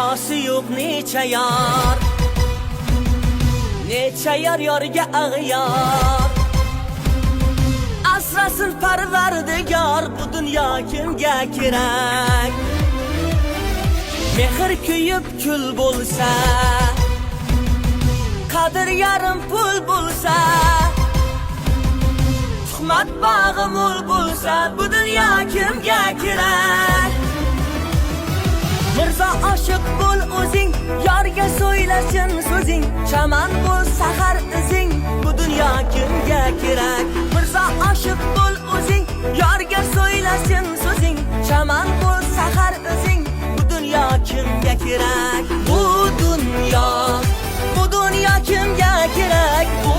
Vefası yok neçe yar, neçe yar yarga ağyar. Asrasın parvardigar, bu dünya kimge kerak? Mehr kuyup kül bolsa, kadir yarım pul bolsa, tuhmat bağı mol bolsa, bu dünya kimge kerak? Mirza aşık bol o'zing, yarga so'ylasin so'zing, chaman bol sahar izing, bu dünya kimge kerak? Mirza aşık bol o'zing, yarga so'ylasin so'zing, chaman bol sahar izing, bu dünya kimge kerak? Bu dünya kimge kerak? Bu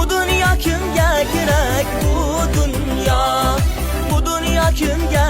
dünya kimge kerak? Bu dünya kimge